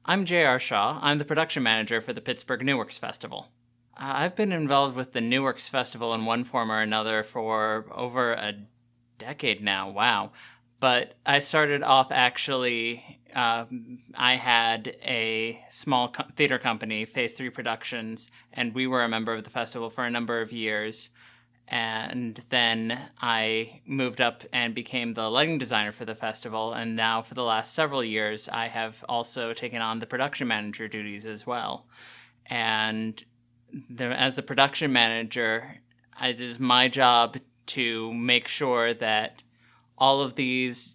I'm J.R. Shaw. I'm the production manager for the Pittsburgh New Works Festival. I've been involved with the New Works Festival in one form or another for over a decade now. Wow. But I started off actually, I had a small theater company, Phase 3 Productions, and we were a member of the festival for a number of years. And then I moved up and became the lighting designer for the festival, and now for the last several years I have also taken on the production manager duties as well. And as the production manager, it is my job to make sure that all of these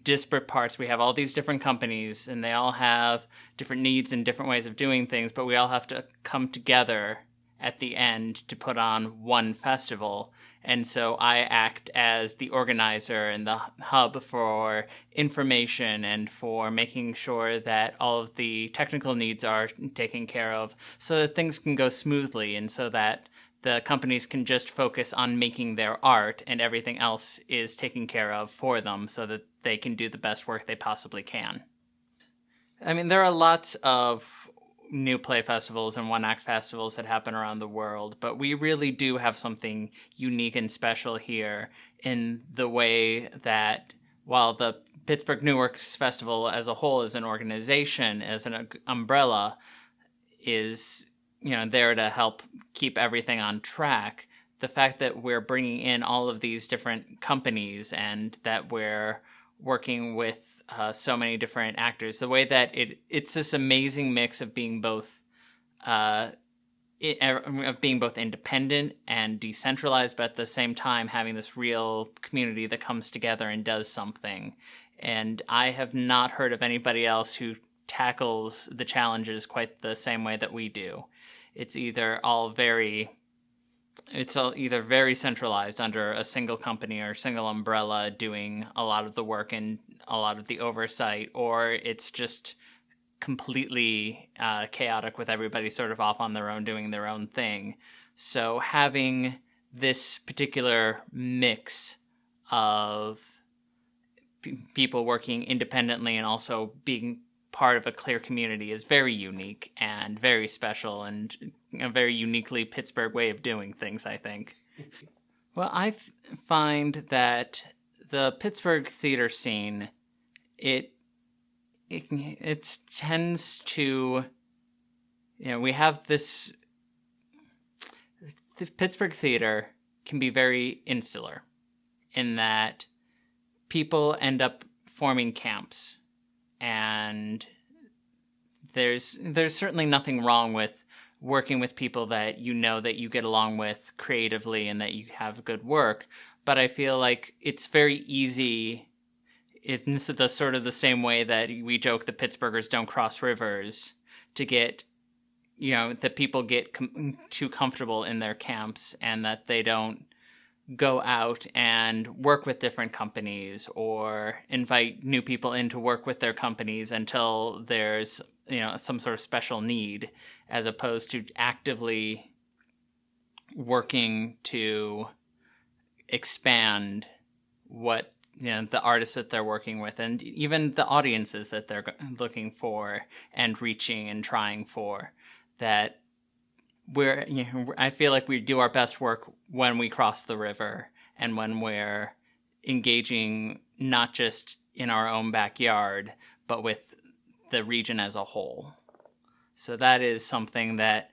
disparate parts, we have all these different companies, and they all have different needs and different ways of doing things, but we all have to come together at the end to put on one festival. And so I act as the organizer and the hub for information and for making sure that all of the technical needs are taken care of so that things can go smoothly, and so that the companies can just focus on making their art and everything else is taken care of for them so that they can do the best work they possibly can. I mean, there are lots of new play festivals and one-act festivals that happen around the world, but we really do have something unique and special here in the way that while the Pittsburgh New Works Festival as a whole as an organization, as an umbrella, is there to help keep everything on track, the fact that we're bringing in all of these different companies and that we're working with so many different actors, the way that it's this amazing mix of being both independent and decentralized, but at the same time having this real community that comes together and does something. And I have not heard of anybody else who tackles the challenges quite the same way that we do. It's either very centralized under a single company or a single umbrella doing a lot of the work and a lot of the oversight, or it's just completely chaotic with everybody sort of off on their own doing their own thing. So having this particular mix of people working independently and also being part of a clear community is very unique and very special and a very uniquely Pittsburgh way of doing things, I think. Well, I find that the Pittsburgh theater scene, it tends to, we have this, the Pittsburgh theater can be very insular in that people end up forming camps. And there's certainly nothing wrong with working with people that that you get along with creatively and that you have good work, but I feel like it's very easy. It's the sort of the same way that we joke that Pittsburghers don't cross rivers, to get that people get too comfortable in their camps and that they don't go out and work with different companies or invite new people in to work with their companies until there's some sort of special need, as opposed to actively working to expand what the artists that they're working with and even the audiences that they're looking for and reaching and trying for. That I feel like we do our best work when we cross the river and when we're engaging not just in our own backyard, but with the region as a whole. So that is something that,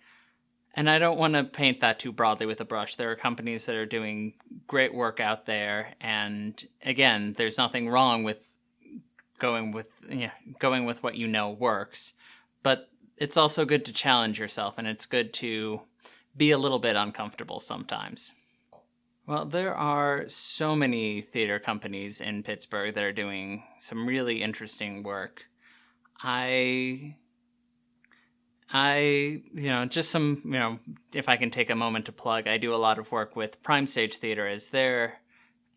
and I don't want to paint that too broadly with a brush. There are companies that are doing great work out there, and again, there's nothing wrong with going with what works, but it's also good to challenge yourself, and it's good to be a little bit uncomfortable sometimes. Well, there are so many theater companies in Pittsburgh that are doing some really interesting work. Just some, if I can take a moment to plug, I do a lot of work with Prime Stage Theater as their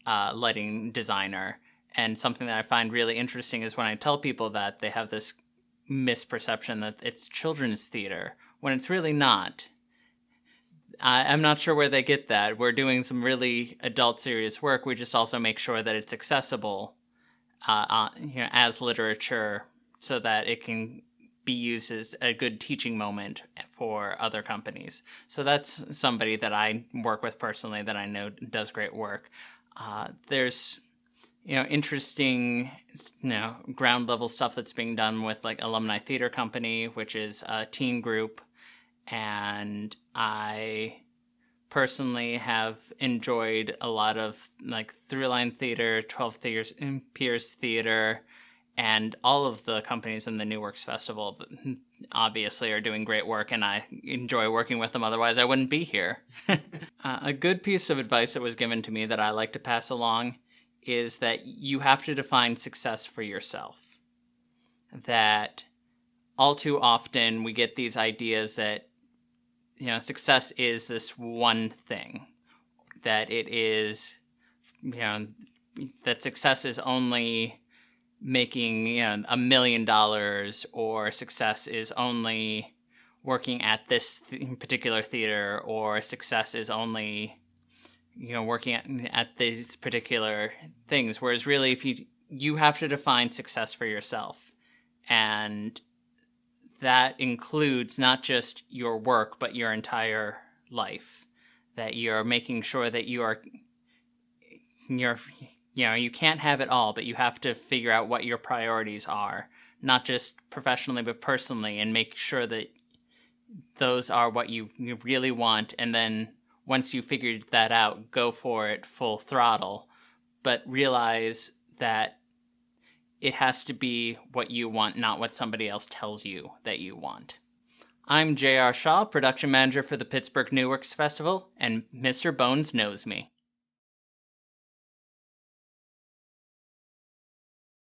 lighting designer, and something that I find really interesting is when I tell people that they have this misperception that it's children's theater, when it's really not. I'm not sure where they get that. We're doing some really adult serious work. We just also make sure that it's accessible as literature so that it can be used as a good teaching moment for other companies. So that's somebody that I work with personally that I know does great work. There's interesting, ground level stuff that's being done with like Alumni Theater Company, which is a teen group. And I personally have enjoyed a lot of like Throughline Theater, 12 Piers Theater, and all of the companies in the New Works Festival obviously are doing great work, and I enjoy working with them. Otherwise, I wouldn't be here. A good piece of advice that was given to me that I like to pass along is that you have to define success for yourself. That all too often we get these ideas that, success is this one thing. That it is, that success is only making $1 million, or success is only working at this particular theater, or success is only working at these particular things. Whereas really, if you have to define success for yourself, and that includes not just your work but your entire life. That you're making sure that you can't have it all, but you have to figure out what your priorities are, not just professionally, but personally, and make sure that those are what you really want. And then once you figured that out, go for it full throttle, but realize that it has to be what you want, not what somebody else tells you that you want. I'm J.R. Shaw, production manager for the Pittsburgh New Works Festival, and Mr. Bones knows me.